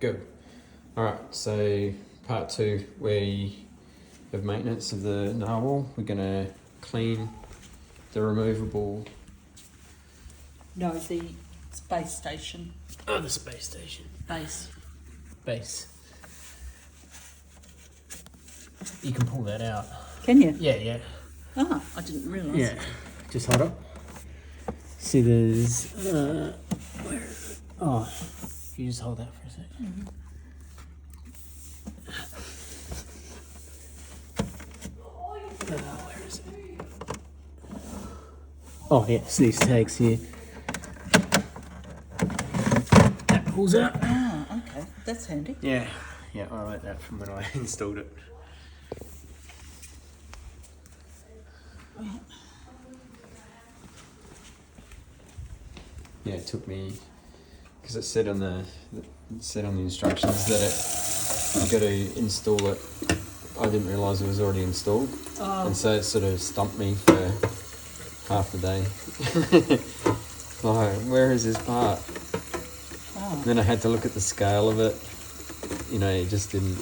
Good. Alright, so part 2, we have maintenance of the narwhal. We're going to clean the removable... No, the space station. Oh, the space station. Base. You can pull that out. Can you? Yeah. Ah, I didn't realise. Yeah. Just hold up. See, there's... where is it? Oh, if you just hold that for a sec. Mm-hmm. Where is it? Oh, yeah, it's these tags here. That pulls out. Ah, okay. That's handy. Yeah, I like that from when I installed it. Yeah, it took me, because it said on the instructions that you got to install it. I didn't realise it was already installed, and so it sort of stumped me for half the day. Like, where is this part? Oh. Then I had to look at the scale of it. You know, it just didn't.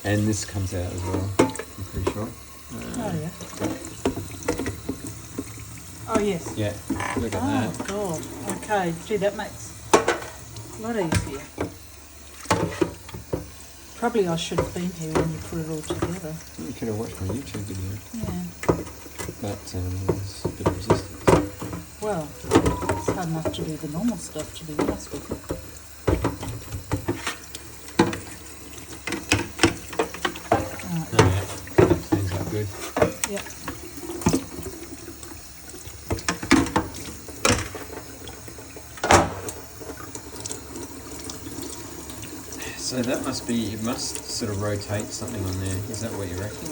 And this comes out as well, I'm pretty sure. Oh, yeah. Oh, yes. Yeah, look at that. Oh, God. Okay. Gee, that makes a lot easier. Probably I should have been here when you put it all together. You could have watched my YouTube video. Yeah. But there's a bit of resistance. Well, it's hard enough to do the normal stuff, to be honest with you. Oh yeah, that cleans up good. Yep. So that must be, you must sort of rotate something on there. Is that what you reckon?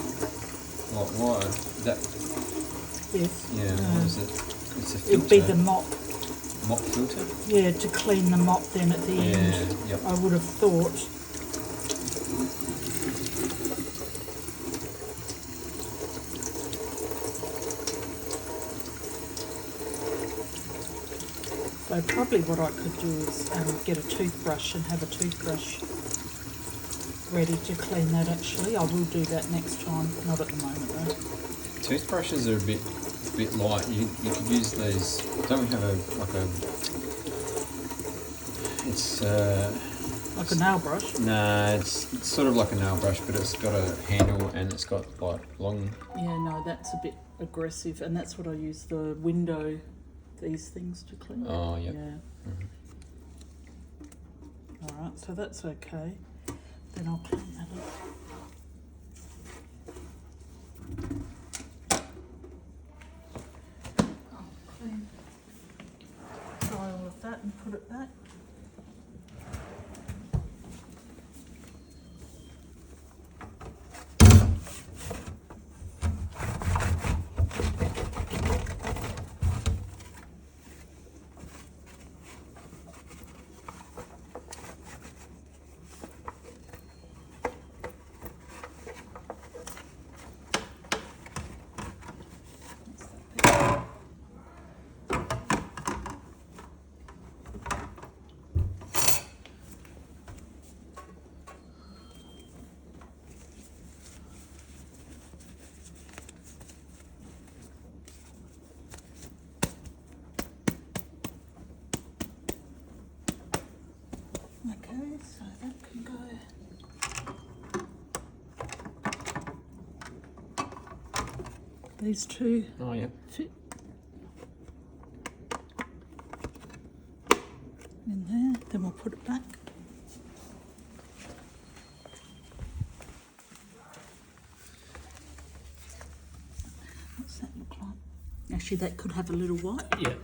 Like why? That, Yes. yeah, what is it? It's a filter. It'd be the mop. Mop filter? Yeah, to clean the mop then at the end. Yeah, yep. I would have thought. So probably what I could do is get a toothbrush and have a toothbrush ready to clean that actually. I will do that next time, not at the moment though. Toothbrushes are a bit light. You could use those. Don't we have it's Like a nail brush? nah, it's sort of like a nail brush, but it's got a handle and it's got like long. Yeah, no, that's a bit aggressive, and that's what I use the window, these things to clean. Oh, yep. Yeah. All right, so that's okay. Then I'll clean that up. I'll clean, dry all of that and put it back. Okay, so that can go. These two Oh yeah. fit in there, then we'll put it back. What's that look like? Actually, that could have a little white. Yeah.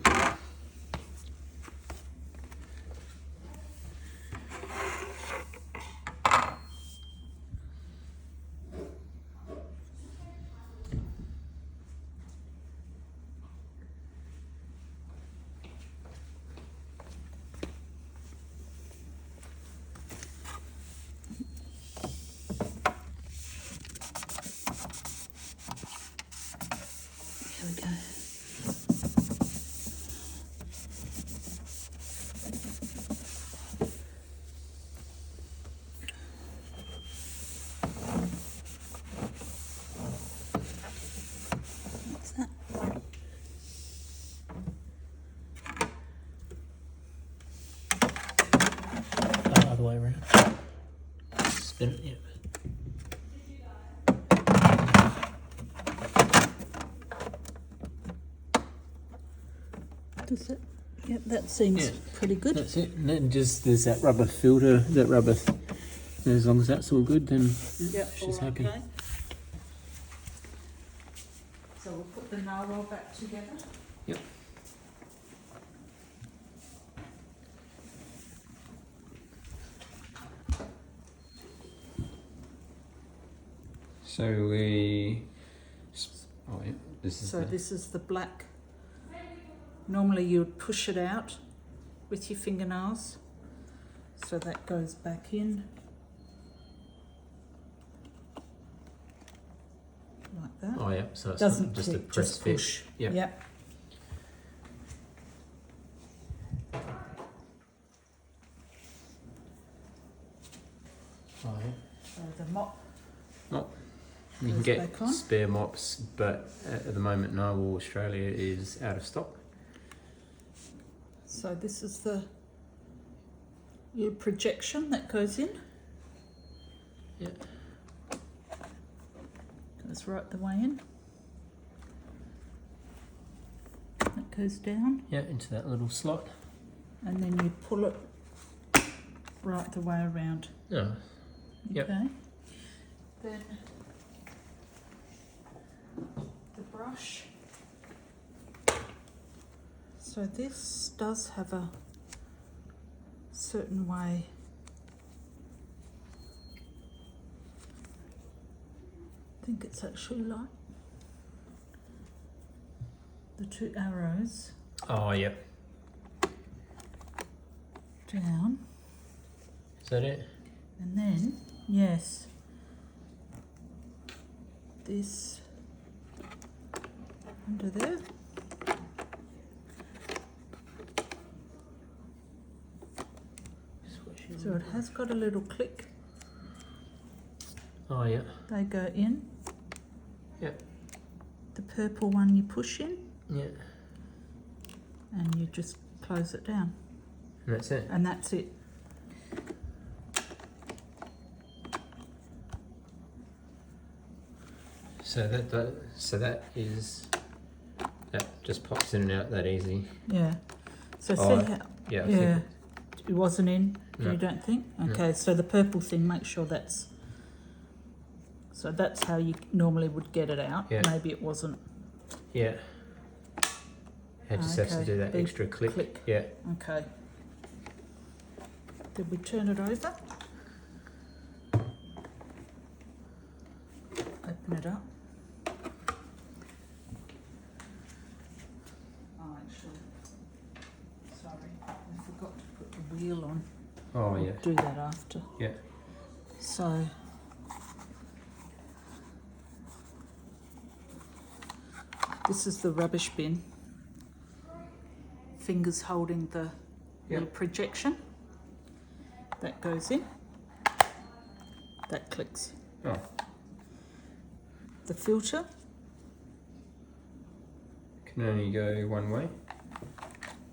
Here we go. way around. Spin it, yeah. Does it? Yep, that seems pretty good. That's it. And then just there's that rubber filter, that rubber. As long as that's all good, then Yep, she's all happy. okay. So we'll put the narwhal back together. Yep. So we. Oh yeah, this is. So this is the black. Normally you would push it out with your fingernails. So that goes back in. Like that. Oh yeah, so it's Doesn't not just a click, press just fit. push. Yep. Yep. Oh yeah. So the mop. You can Goes get back on. spare mops, but at the moment Narwal Australia is out of stock. So this is the little projection that goes in. Yeah. Goes right the way in. That goes down, Yeah, into that little slot. and then you pull it right the way around. Oh, Yep. Okay. Then the brush. So this does have a certain way. I think it's actually like the two arrows oh yep. down, Is that it? and then, yes, this under there. So it has got a little click. Oh yeah. They go in. Yep. The purple one you push in, Yeah. and you just close it down, And that's it. and that's it. So that is that just pops in and out that easy. Yeah. So Oh, see how? Yeah. I Yeah. think It wasn't in. No. You don't think? No. Okay. So the purple thing, make sure that's. So that's how you normally would get it out. Yeah. Maybe it wasn't. yeah. It just has to Okay, do that big extra click. click. Yeah. Okay. Did we turn it over? Open it up. Oh, actually, sorry, I forgot to put the wheel on. Oh I'll yeah. do that after. Yeah. So, this is the rubbish bin. Fingers holding the little projection. That goes in. That clicks. Oh. The filter. Can only go one way.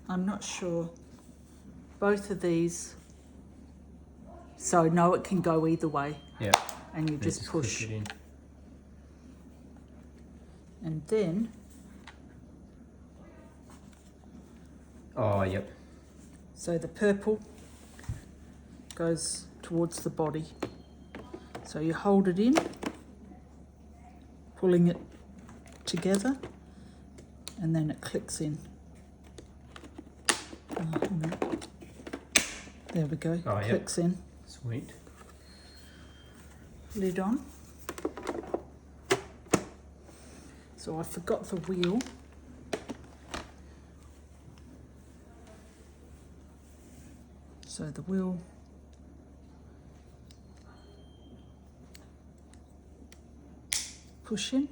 I'm not sure. Both of these. So no, it can go either way. Yeah. And you And just push. click it in. And then Oh yep. so the purple goes towards the body. So you hold it in, pulling it together, and then it clicks in. Oh, hang on. There we go. Oh, yeah. Clicks in. Sweet. Lid on. So I forgot the wheel. So the wheel push in.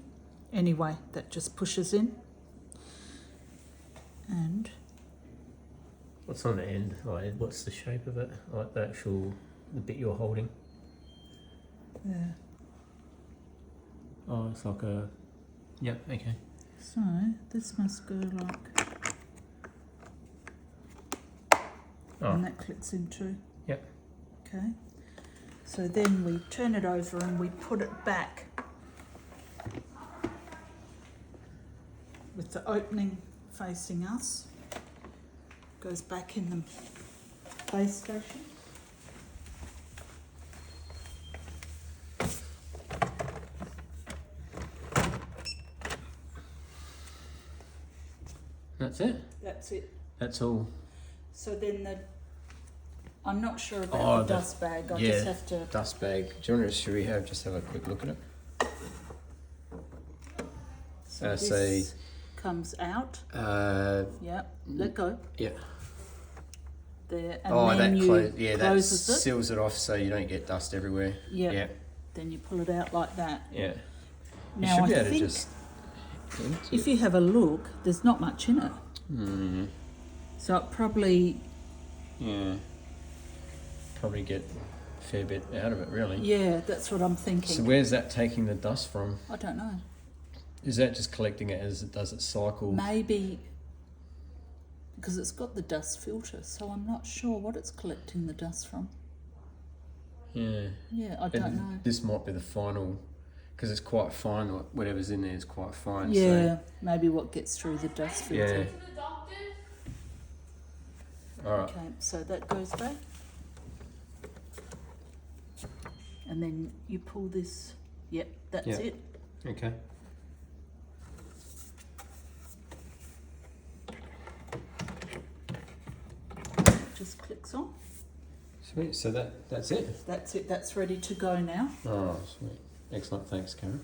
Anyway, that just pushes in. And What's on the end? Like, what's the shape of it? Like the actual the bit you're holding? there. Oh, it's like a. Yep. Okay. So this must go like, Oh. and that clicks in too. Yep. Okay. So then we turn it over and we put it back with the opening facing us. Goes back in the base station. That's it. That's it. That's all. So then I'm not sure about Oh, the dust bag. I just have to. Dust bag. Do you want to? Should we just have a quick look at it? So this say- comes out. Yeah. Let go. Yeah. There. And Oh, then that you that closes it. seals it off so you don't get dust everywhere. Yeah. Yeah. Then you pull it out like that. Yeah. You Now should be I able to think just. if you have a look, there's not much in it. Mm, So it probably, yeah. Probably get a fair bit out of it, really. yeah, that's what I'm thinking. So where's that taking the dust from? I don't know. Is that just collecting it as it does its cycle? Maybe because it's got the dust filter, so I'm not sure what it's collecting the dust from. Yeah. Yeah, I don't know. This might be the final, because it's quite fine. Whatever's in there is quite fine. Yeah, maybe what gets through the dust So, yeah. filter. All right. Okay, so that goes back. And then you pull this. Yep, that's Yeah. it. Okay. Just clicks on. Sweet. So that's it. That's it. That's ready to go now. Oh, sweet. Excellent. Thanks, Karen.